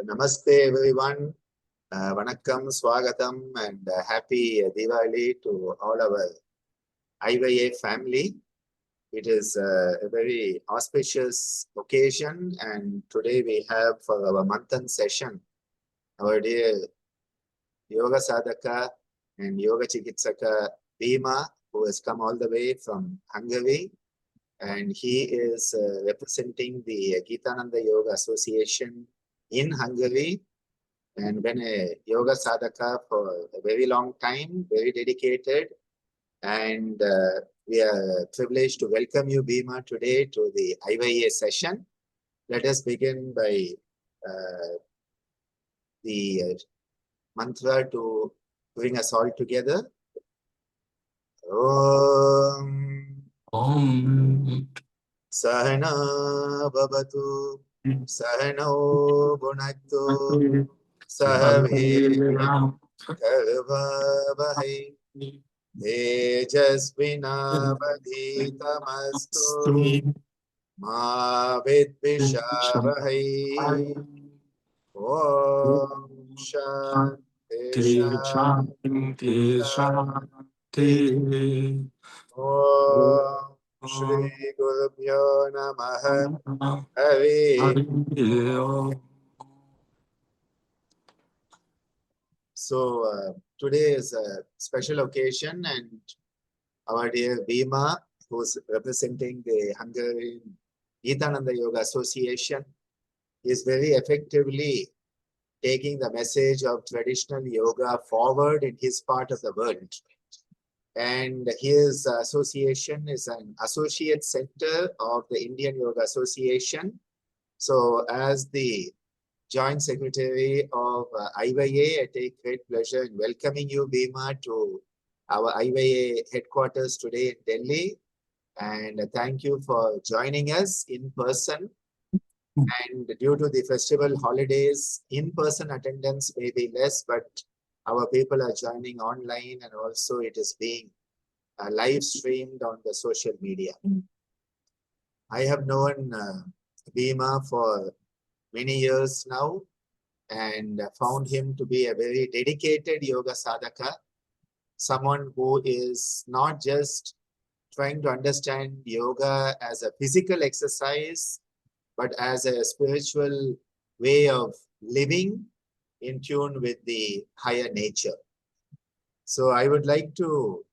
Namaste everyone, Vanakkam, Swagatam, and happy Diwali to all our IYA family. It is a very auspicious occasion, and today we have for our Manthan session our dear Yogasādhaka and Yoga Chikitsaka Bhīma, who has come all the way from Hungary, and he is representing the Gitananda Yoga Association in Hungary, and been a yoga sadhaka for a very long time, very dedicated, and we are privileged to welcome you, Bhīma, today to the IYA session. Let us begin by the mantra to bring us all together. Om Sahana Bhavatu Sahano Bhunaktu Sahavirya Karvavahai Tejasvinavadhitamastu Ma Vidvishavahai Om Shanti Shanti Om Shri Gurubhyo Namaha Hari. So today is a special occasion, and our dear Bhīma, who is representing the Hungarian Gitananda Yoga Association, is very effectively taking the message of traditional yoga forward in his part of the world. And his association is an associate center of the Indian Yoga Association. So as the Joint Secretary of IYA, I take great pleasure in welcoming you, Bhīma, to our IYA headquarters today in Delhi. And thank you for joining us in person. And due to the festival holidays, in-person attendance may be less, but our people are joining online, and also it is being live streamed on the social media. I have known Bhīma for many years now, and found him to be a very dedicated yoga sadhaka, someone who is not just trying to understand yoga as a physical exercise, but as a spiritual way of living in tune with the higher nature. So I would like to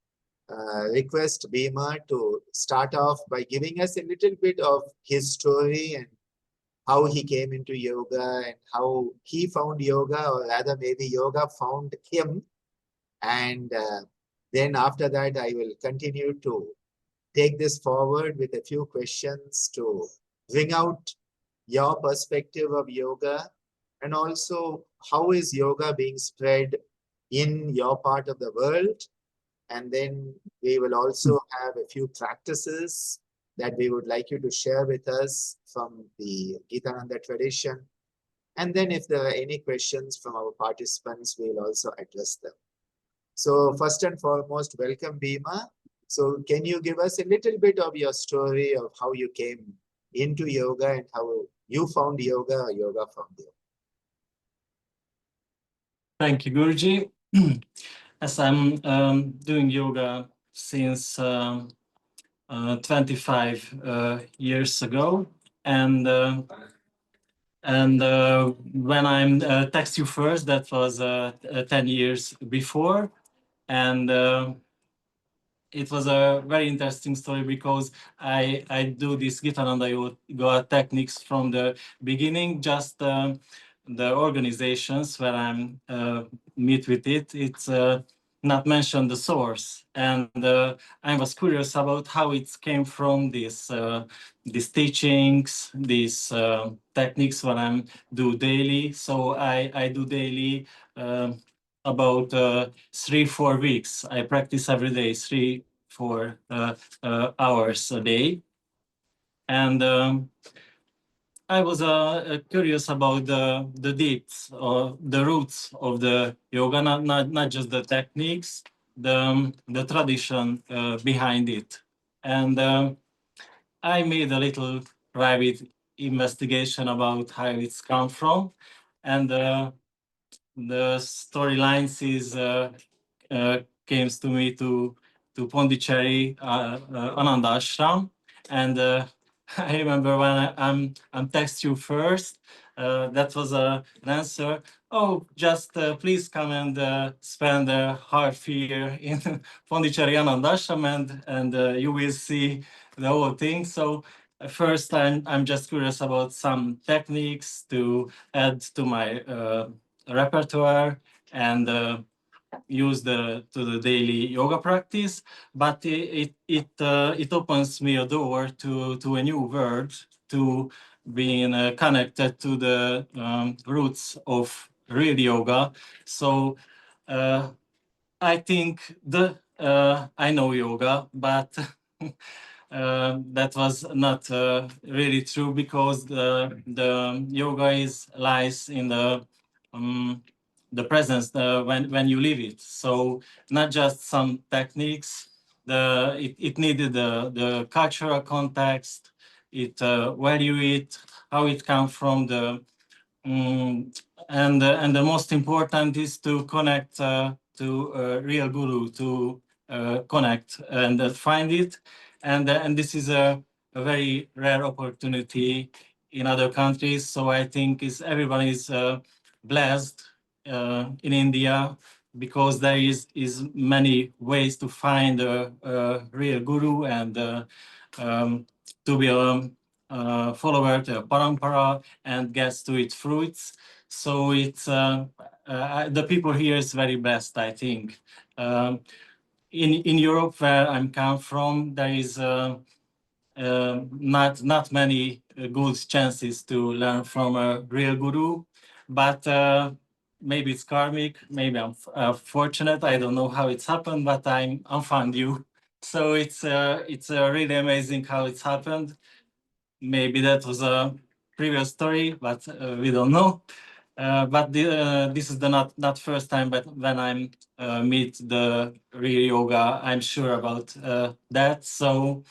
request Bhīma to start off by giving us a little bit of his story and how he came into yoga and how he found yoga, or rather maybe yoga found him. And then after that, I will continue to take this forward with a few questions to bring out your perspective of yoga, and also how is yoga being spread in your part of the world. And then we will also have a few practices that we would like you to share with us from the Gitananda tradition. And then if there are any questions from our participants, we will also address them. So first and foremost, welcome, Bhīma. So can you give us a little bit of your story of how you came into yoga and how you found yoga, or yoga found you? Thank you, Guruji. As I'm doing yoga since 25 years ago, and when I'm text you first, that was 10 years before, and it was a very interesting story because I do this Gitananda Yoga techniques from the beginning. Just the organizations where I'm meet with it, it's not mentioned the source, and I was curious about how it came from these teachings, these techniques what I do daily. So I do daily about 3-4 weeks. I practice every day 3-4 hours a day, and I was curious about the depths or the roots of the yoga, not just the techniques, the tradition behind it. And I made a little private investigation about how it's come from. and the storylines is came to me to Pondicherry Ananda Ashram, and I remember when I'm text you first. That was an answer. Oh, just please come and spend a half year in Pondicherry Ananda Ashram, and you will see the whole thing. So first, I'm just curious about some techniques to add to my repertoire and use to the daily yoga practice, but it opens me a door to a new world, to being connected to the roots of real yoga. So I think I know yoga, but that was not really true, because the yoga lies in the presence when you live it. So not just some techniques. It needed the cultural context. It value it, how it comes from the and the most important is to connect to a real guru, to connect and find it, and this is a very rare opportunity in other countries. So I think everyone is blessed in India, because there is many ways to find a real guru and to be a follower to a parampara and gets to its fruits. So it's the people here is very blessed, I think. In Europe, where I'm come from, there is not many good chances to learn from a real guru, but maybe it's karmic, maybe I'm fortunate. I don't know how it's happened, but I'm found you. So it's really amazing how it's happened. Maybe that was a previous story, but we don't know. But this is the not first time, but when I meet the real yoga, I'm sure about that. So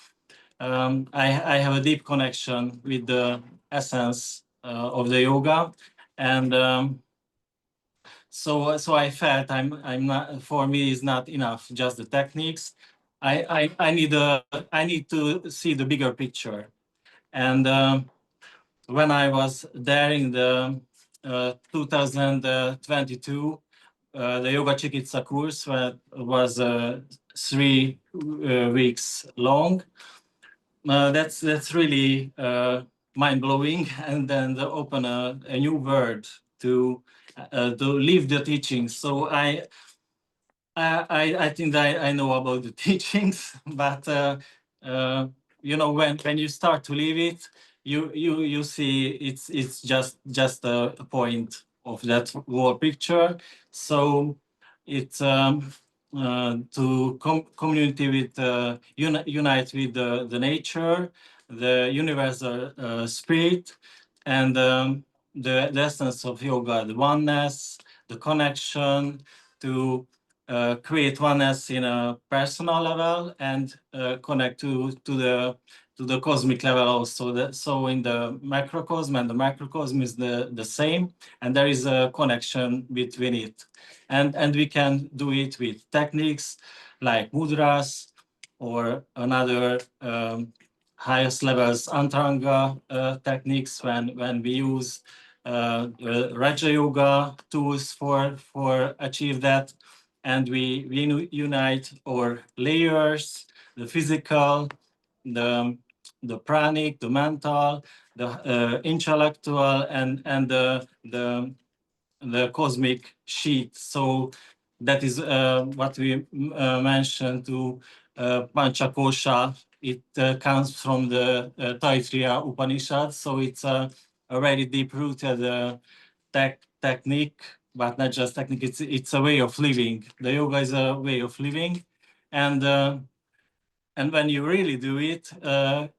I have a deep connection with the essence of the yoga, and so I felt I'm not, for me is not enough just the techniques. I need to see the bigger picture, and when I was there in the 2022, the Yoga Chikitsa course was 3 weeks long. That's really mind blowing, and then open a new world to live the teachings. So I think I know about the teachings, but when you start to live it, you see it's just a point of that whole picture. So it's to community with unite with the nature, the universal spirit, and the essence of yoga, the oneness, the connection, to create oneness in a personal level and connect to the cosmic level also. So in the macrocosm and the microcosm is the same, and there is a connection between it. And we can do it with techniques like mudras or another highest levels antaranga techniques, when we use Raja Yoga tools for achieve that, and we unite our layers, the physical, the pranic, the mental, the intellectual, and the cosmic sheet. So that is what we mentioned to Panchakosha. It comes from the Taittiriya Upanishad, so it's a very deep-rooted technique, but not just technique. It's a way of living. The yoga is a way of living, and when you really do it,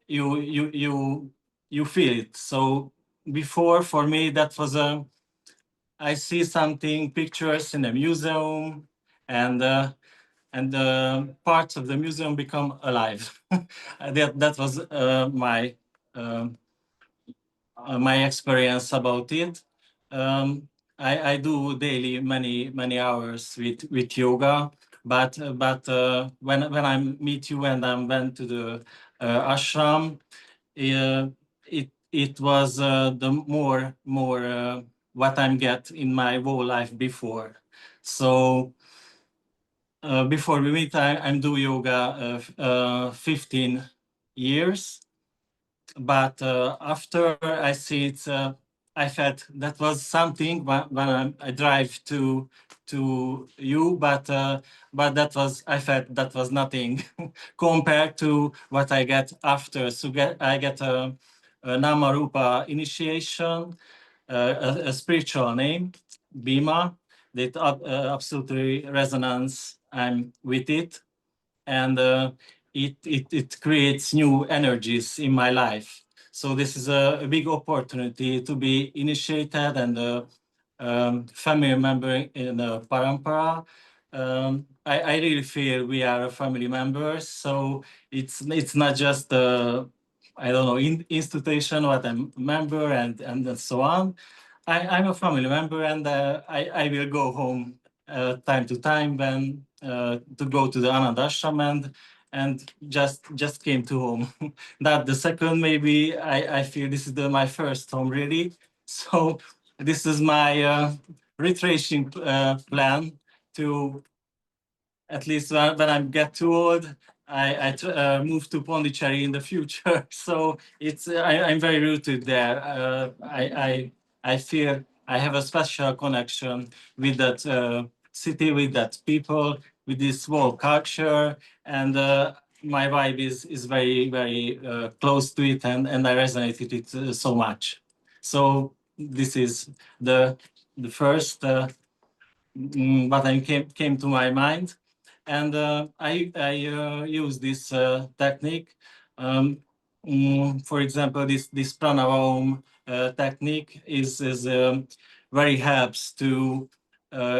you feel it. So before, for me, that was I see something, pictures in a museum, and parts of the museum become alive. That was my experience about it. I do daily many hours with yoga, but when I meet you and I went to the ashram, it was the more what I'm get in my whole life before. So before we meet, I'm do yoga 15 years, but after I see it, I felt that was something when I drive to you, but that was, I felt that was nothing compared to what I get after. So I get a Namarupa initiation, a spiritual name, Bhīma, that absolutely resonance I'm with it, and it creates new energies in my life. So this is a big opportunity to be initiated and a family member in a parampara. I really feel we are family members. So it's not just I don't know, institution, what I'm a member and so on. I'm a family member, and I will go home time to time when to go to the Anand Ashram, and just came to home. That the second, maybe I feel this is my first home really. So this is my retracing plan to, at least when I get too old, I move to Pondicherry in the future. So it's I'm very rooted there. I feel I have a special connection with that city, with that people, with this whole culture, and my vibe is very close to it, and I resonate with it so much. So this is the first. What I came to my mind, and I use this technique. Um, for example, this pranayama technique is very helps to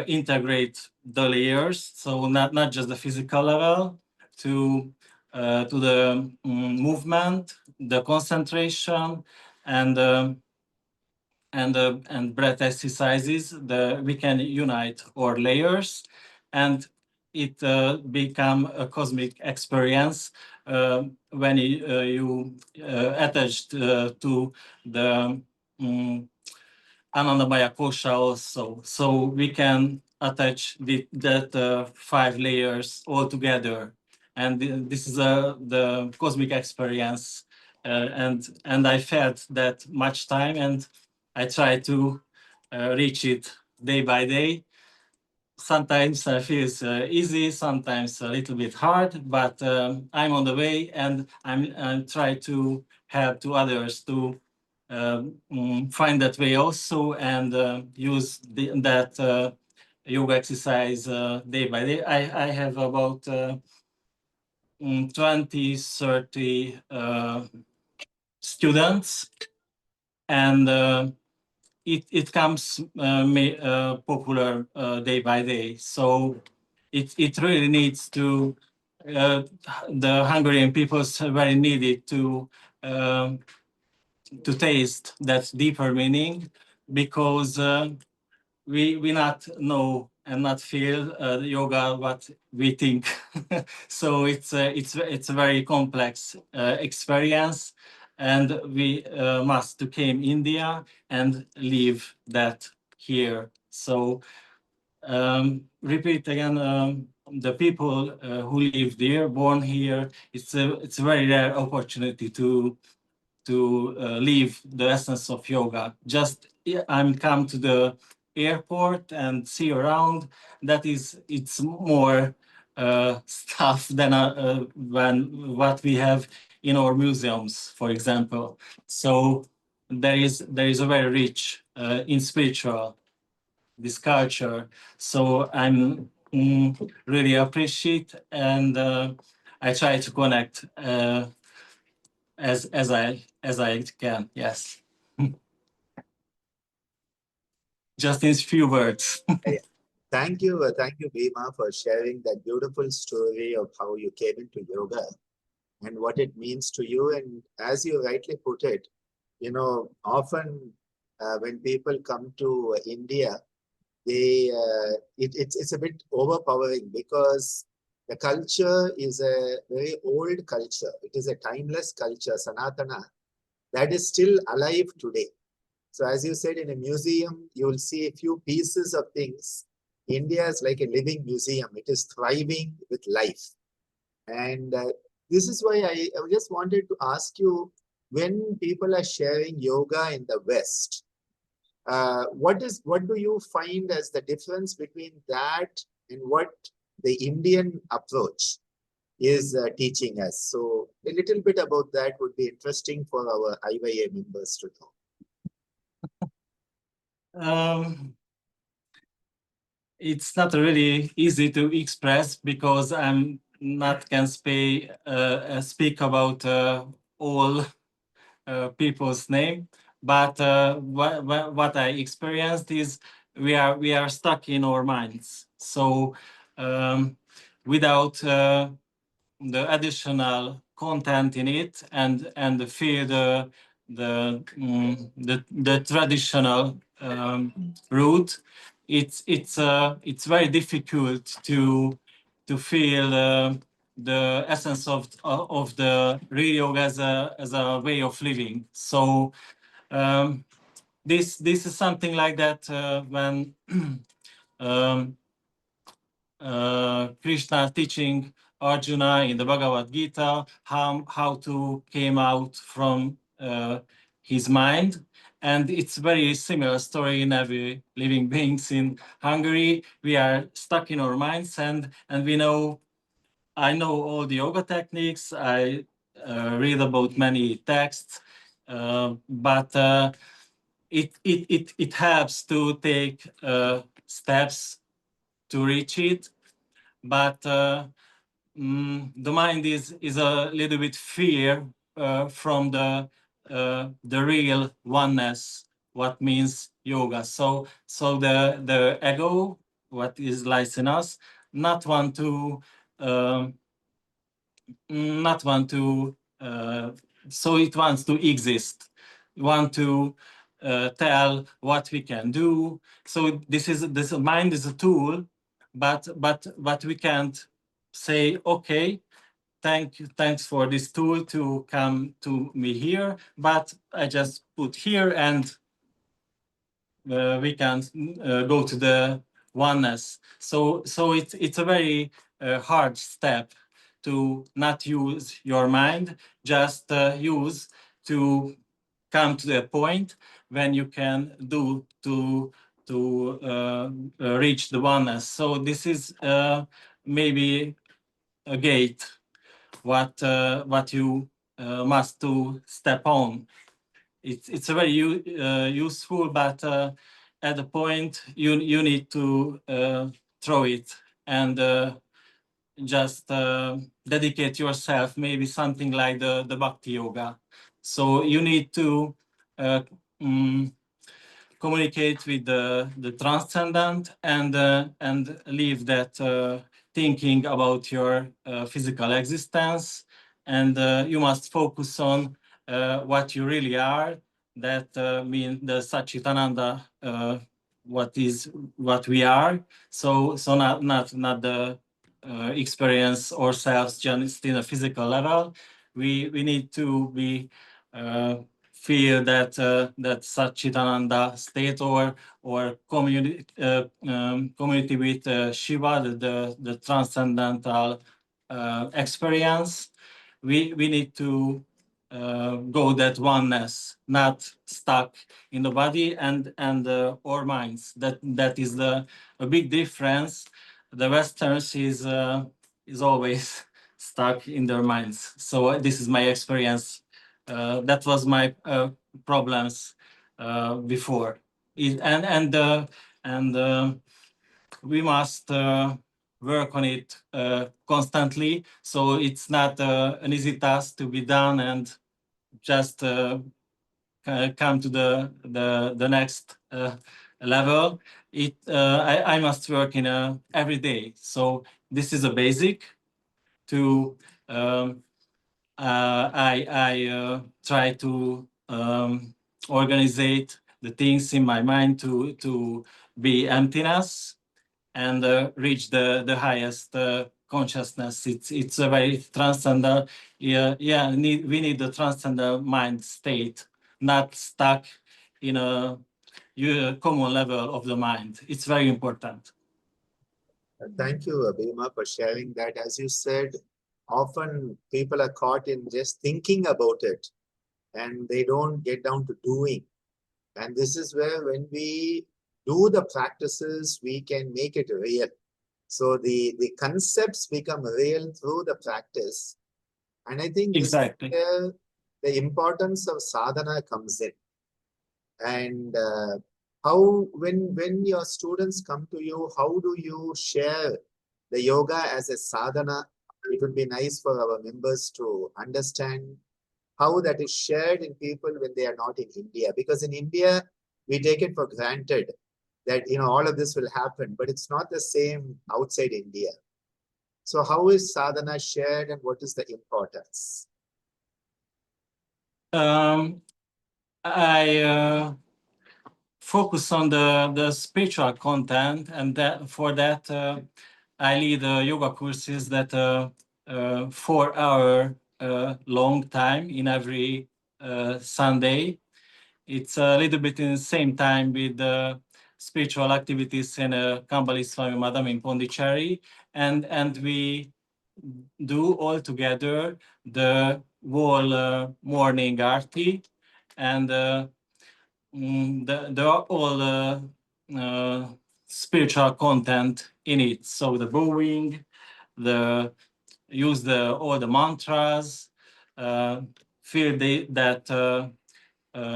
integrate the layers. So not just the physical level, to the movement, the concentration, and and breath exercises, we can unite our layers, and it become a cosmic experience when you attached to the Anandamaya Kosha also. So we can attach that 5 layers all together. And this is the cosmic experience. And I felt that much time, and I try to reach it day by day. Sometimes I feel it's easy, sometimes a little bit hard, but I'm on the way, and I'm trying to help to others to find that way also, and use that yoga exercise day by day. I have about 20, 30 students, and it comes popular day by day. So it really needs to, the Hungarian peoples very needed to taste that deeper meaning, because we not know and not feel yoga what we think. So it's a very complex experience, and we must to came India and live that here. So repeat again, the people who live there, born here, it's a very rare opportunity to live the essence of yoga. Just I'm come to the airport and see around. That is, it's more stuff than when what we have in our museums, for example. So there is a very rich in spiritual this culture. So I'm really appreciate, and I try to connect as I can. Yes, just in few words. Thank you, Bhima, for sharing that beautiful story of how you came into yoga and what it means to you. And as you rightly put it, often when people come to India, it's a bit overpowering because the culture is a very old culture. It is a timeless culture, Sanatana, that is still alive today. So as you said, in a museum, you will see a few pieces of things. India is like a living museum. It is thriving with life. And this is why I just wanted to ask you, when people are sharing yoga in the West, what do you find as the difference between that and what the Indian approach is teaching us? So a little bit about that would be interesting for our IYA members to know. It's not really easy to express because I'm not can speak about all people's name, but what I experienced is we are stuck in our minds. So without the additional content in it and feel the traditional route, it's very difficult to feel the essence of the real yoga as a way of living. So this is something like that when Krishna teaching Arjuna in the Bhagavad Gita how to came out from his mind. And it's very similar story in every living beings in Hungary. We are stuck in our minds, and I know all the yoga techniques. I read about many texts, but it helps to take steps to reach it. But the mind is a little bit fear from the real oneness, what means yoga. So the ego, what is lies in us, not want to um, not want to so it wants to exist, want to tell what we can do. So this mind is a tool, but we can't say, okay, thanks for this tool to come to me here, but I just put here and we can go to the oneness. So it's a very hard step to not use your mind, just use to come to the point when you can do to reach the oneness. So this is maybe a gate what you must to step on. It's a very useful, but at the point you need to throw it and just dedicate yourself, maybe something like the bhakti yoga. So you need to uh, mm, communicate with the transcendent and leave that thinking about your physical existence, and you must focus on what you really are. That means the Satchitananda, what we are. So not the experience ourselves just in a physical level. We need to be feel that Satchitananda state or community with Shiva, the transcendental experience. We need to go that oneness, not stuck in the body and our minds. That is a big difference. The Westerns is always stuck in their minds. So this is my experience. That was my problems before. And we must work on it constantly. So it's not an easy task to be done and just come to the next level. I must work in every day. So this is a basic to I try to organize the things in my mind to be emptiness and reach the highest consciousness. It's a very transcendental. We need the transcendental mind state, not stuck in a common level of the mind. It's very important. Thank you, Bhīma, for sharing that. As you said, often people are caught in just thinking about it and they don't get down to doing. And this is where when we do the practices, we can make it real. So the concepts become real through the practice. And I think this is where the importance of sadhana comes in. And when your students come to you, how do you share the yoga as a sadhana? It would be nice for our members to understand how that is shared in people when they are not in India. Because in India, we take it for granted that all of this will happen, but it's not the same outside India. So how is sadhana shared and what is the importance? I focus on the spiritual content, and for that I lead yoga courses that 4-hour long time in every Sunday. It's a little bit in the same time with the spiritual activities in Kambali Swami Madam in Pondicherry, and we do all together the whole morning arti, and there are all spiritual content in it. So the bowing, use all the mantras, feel that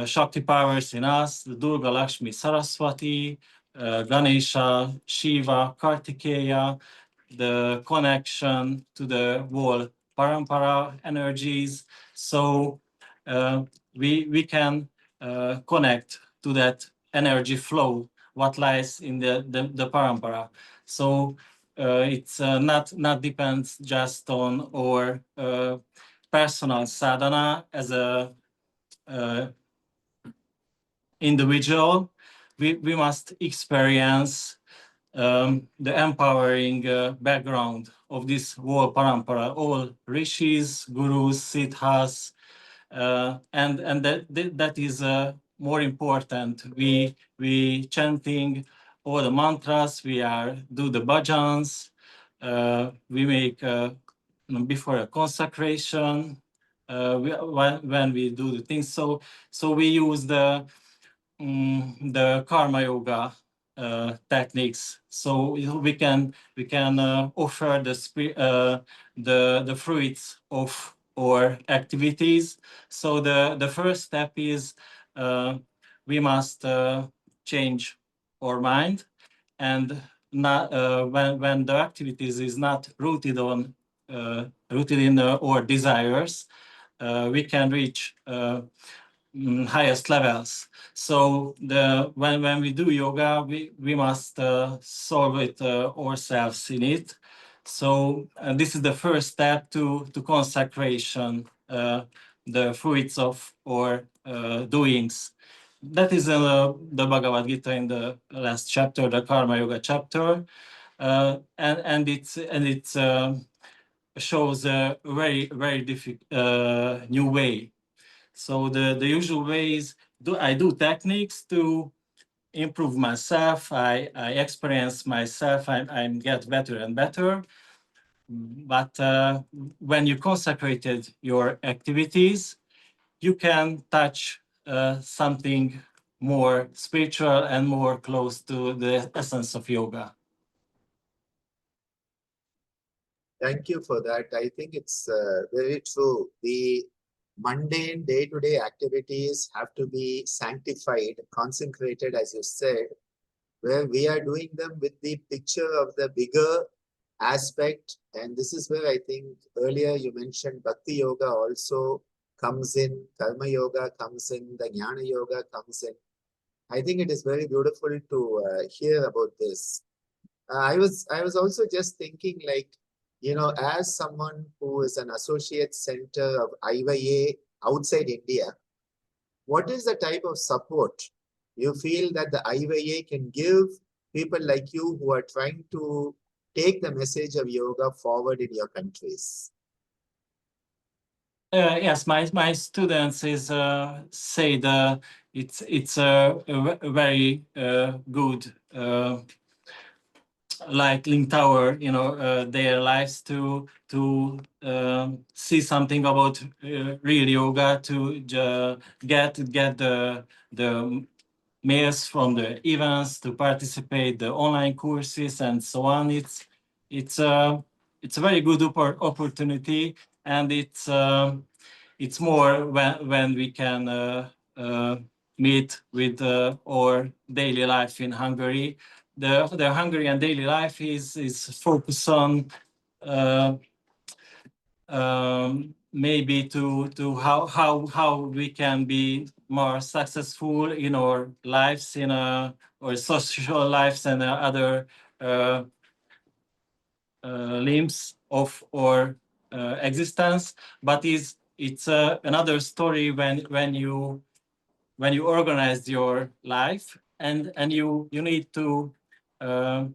Shakti powers in us, the Durga, Lakshmi, Saraswati, Ganesha, Shiva, Kartikeya, the connection to the whole parampara energies. So we can connect to that energy flow, what lies in the parampara. So it's not depends just on our personal sadhana as a individual. We must experience the empowering background of this whole parampara, all rishis, gurus, siddhas, and that is more important. We chanting all the mantras, we do the bhajans, we make before a consecration, when we do the things. So we use the karma yoga techniques, so we can offer the fruits of our activities. So the first step is we must change our mind, and not when the activities is not rooted in our desires, we can reach highest levels. So when we do yoga, we must solve it ourselves in it. So this is the first step to consecration, the fruits of our doings. That is the Bhagavad Gita in the last chapter, the Karma Yoga chapter, and it shows a very difficult new way. So the usual ways I do techniques to improve myself. I experience myself. I get better and better. But when you consecrated your activities, you can touch something more spiritual and more close to the essence of yoga. Thank you for that. I think it's very true. The mundane day-to-day activities have to be sanctified, consecrated, as you said, where we are doing them with the picture of the bigger aspect. And this is where I think earlier you mentioned Bhakti Yoga also comes in, Karma Yoga comes in, the Jnana Yoga comes in. I think it is very beautiful to hear about this. I was also just thinking, like, as someone who is an associate center of IYA outside India, what is the type of support You feel that the IYA can give people like you who are trying to take the message of yoga forward in your countries? Yes, my students is say it's a very good like link tower, their lives to see something about real yoga, to get the mails from the events, to participate the online courses and so on. It's a very good opportunity, and it's more when we can meet with our daily life in Hungary. The Hungarian daily life is focused on maybe to how we can be more successful in our lives, in our social lives and other uh, limbs of our existence. But it's another story when you organize your life, and you need to uh,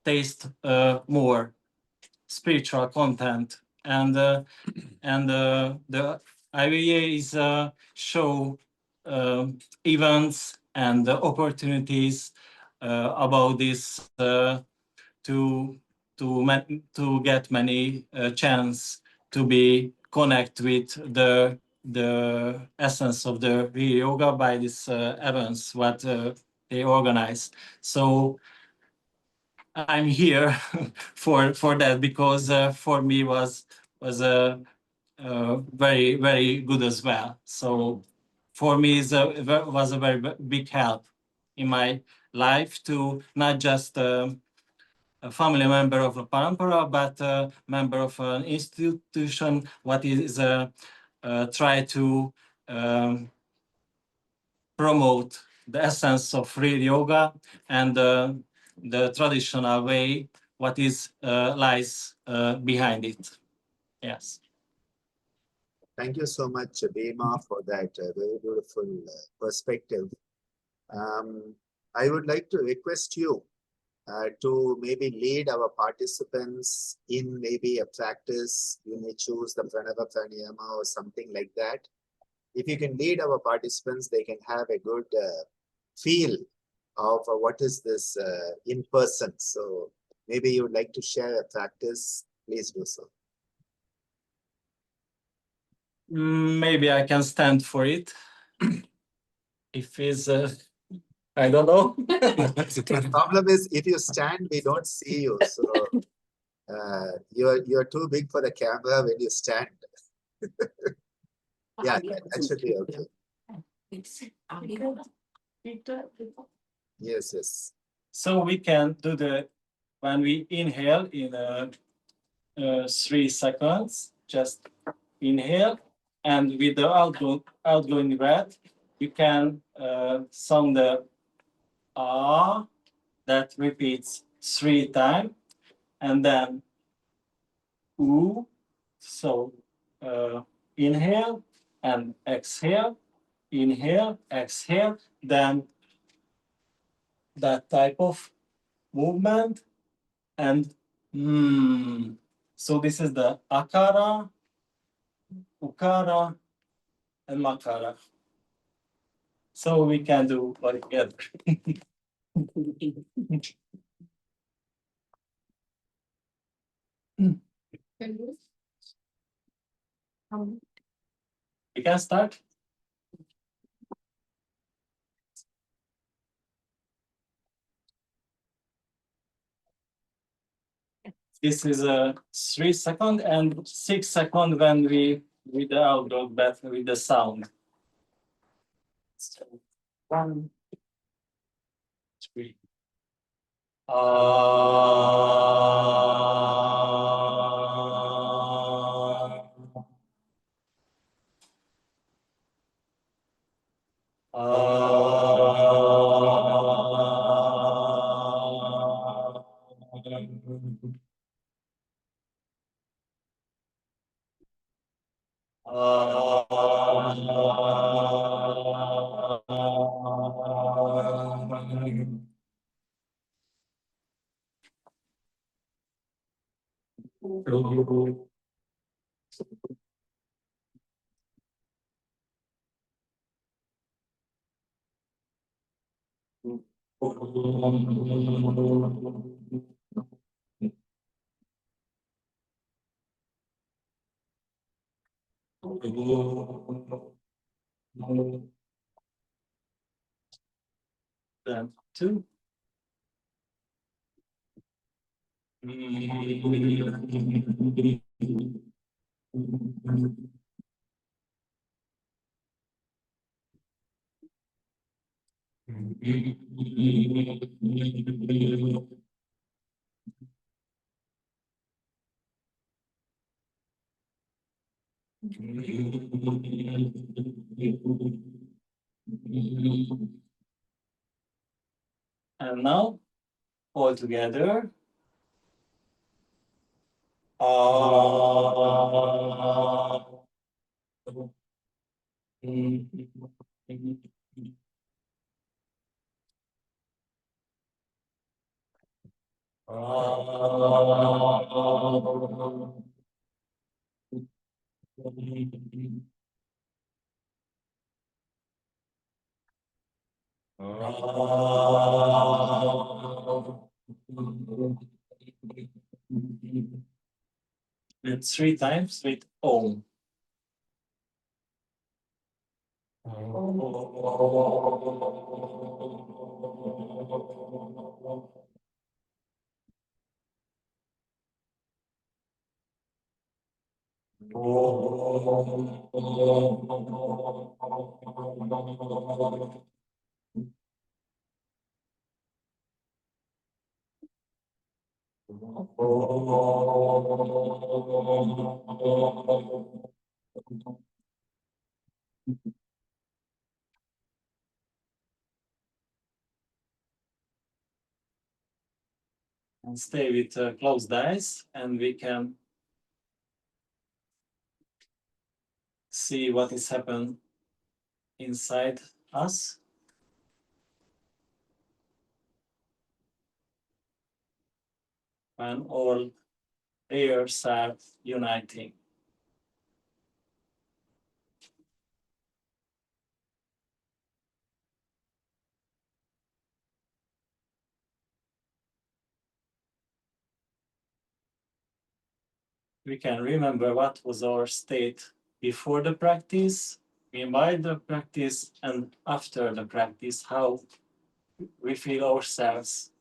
taste more spiritual content, and the IVA is show events and opportunities about this to to get many chance to be connect with the essence of the real yoga by these events what they organize. So I'm here for that, because for me was a very good as well. So for me was a very big help in my life, to not just a family member of a parampara, but a member of an institution what is try to um, promote the essence of real yoga and the traditional way what is lies behind it. Yes. Thank you so much, Bhima, for that very beautiful perspective. I would like to request you to maybe lead our participants in maybe a practice. You may choose the Pranava Pranayama or something like that. If you can lead our participants, they can have a good feel of what is this in person. So maybe you would like to share a practice, please do so. Maybe I can stand for it. If it's, I don't know. The problem is, if you stand, we don't see you. So you're too big for the camera when you stand. Yeah, that should be okay. Yes, yes. So we can do when we inhale in 3 seconds, just inhale, and with the outgoing breath, you can sound the ah, that repeats 3 times, and then oo. So inhale and exhale, inhale, exhale, then that type of movement, and so this is the akara, ukara, and makara. So we can do all together. We can start. This is a 3 second and 6 second when we with the outdoor breath with the sound. So 1, 3. Then two. And now, all together. And three times with Om. And stay with closed eyes, and we can see what is happening inside us. When all layers are uniting. We can remember what was our state before the practice, while the practice, and after the practice, how we feel ourselves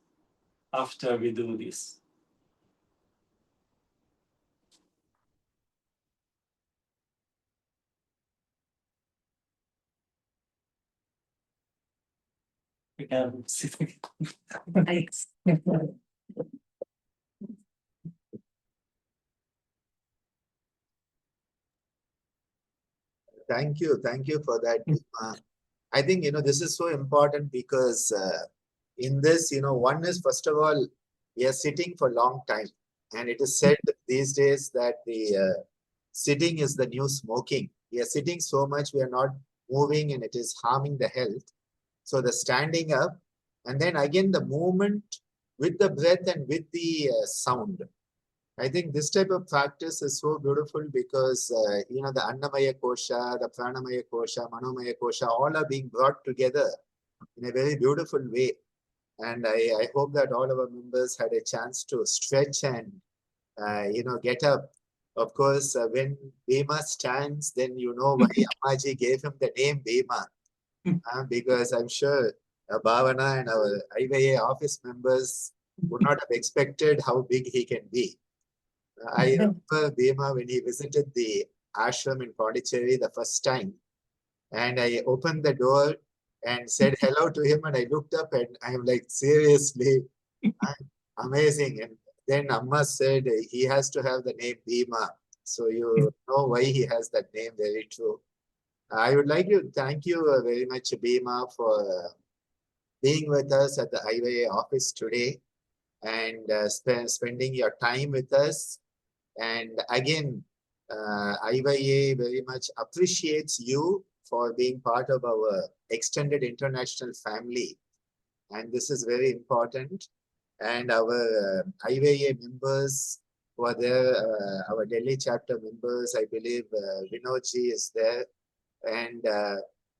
after we do this. We can sit. Thanks. Thank you for that, Bhīma. I think, this is so important because in this, one is, first of all, we are sitting for a long time. And it is said these days that the sitting is the new smoking. We are sitting so much, we are not moving, and it is harming the health. So the standing up, and then again the movement with the breath and with the sound. I think this type of practice is so beautiful because, the Annamaya Kosha, the Pranamaya Kosha, Manomaya Kosha, all are being brought together in a very beautiful way. And I hope that all our members had a chance to stretch and, get up. Of course, when Bhīma stands, then you know why Ammaji gave him the name Bhīma. Because I'm sure Bhavana and our IYA office members would not have expected how big he can be. I remember Bhīma when he visited the ashram in Pondicherry the first time, and I opened the door and said hello to him, and I looked up and I'm like, seriously, amazing. And then Amma said he has to have the name Bhīma. So you know why he has that name, very true. I would like to thank you very much, Bhīma, for being with us at the IYA office today and spending your time with us. And again, IYA very much appreciates you for being part of our extended international family. And this is very important. And our IYA members who are there, our Delhi chapter members, I believe Vinodji is there, and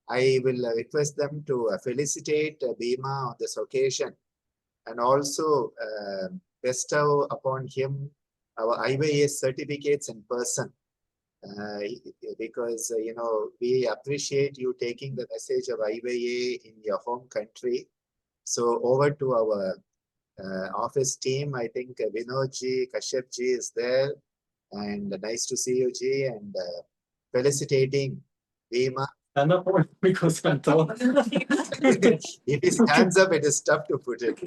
I will request them to felicitate Bhīma on this occasion, and also bestow upon him our IYA certificates in person. Because we appreciate you taking the message of IYA in your home country. So over to our office team. I think Vinodji, Kashyapji is there, and nice to see you, Ji, and felicitating Bhīma. Stand up because I'm tall. If he stands up, it is tough to put it.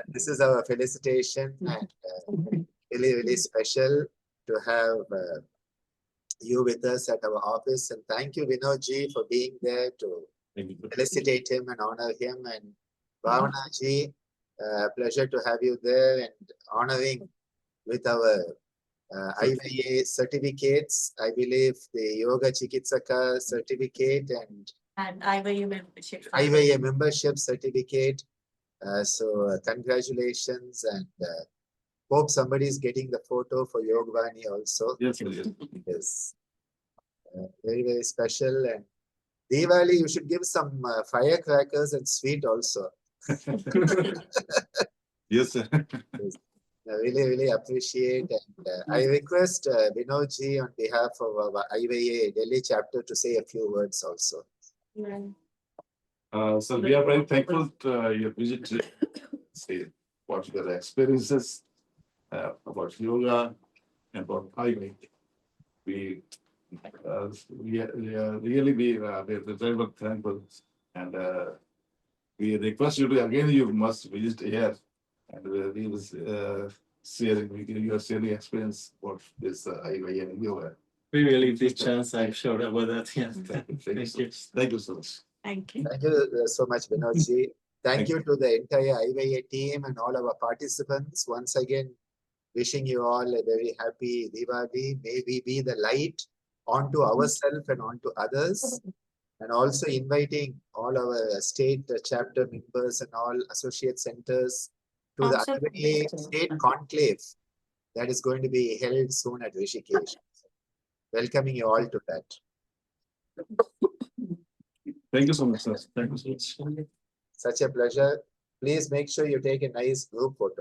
This is our felicitation, and really, really special to have you with us at our office. And thank you, Vinodji, for being there to felicitate him and honor him. And Bhavanaji, pleasure to have you there and honoring with our IYA certificates. I believe the Yoga Chikitsaka certificate and IYA membership. IYA membership certificate. So congratulations, and hope somebody is getting the photo for Yogvani also. Yes, yes. Yes. Very, very special. And Diwali, you should give some firecrackers and sweet also. Yes, sir. I really, really appreciate, and I request Vinodji on behalf of our IYA Delhi chapter to say a few words also. So we are very thankful to your visit to say what your experiences about yoga and about highway. We are really we're very much thankful, and we request you to again. You must visit here, and we was sharing your sharing experience about this highway and yoga. We really big chance, I'm sure about that. Yeah. Thank you. Thank you so much. Thank you. Thank you so much, Vinodji. Thank you to the entire IYA team and all our participants. Once again, wishing you all a very happy Diwali. May we be the light onto ourselves and onto others. And also inviting all our state chapter members and all associate centers to the IYA state conclave that is going to be held soon at Rishikesh. Welcoming you all to that. Thank you so much, sir. Thank you so much. Such a pleasure. Please make sure you take a nice group photo.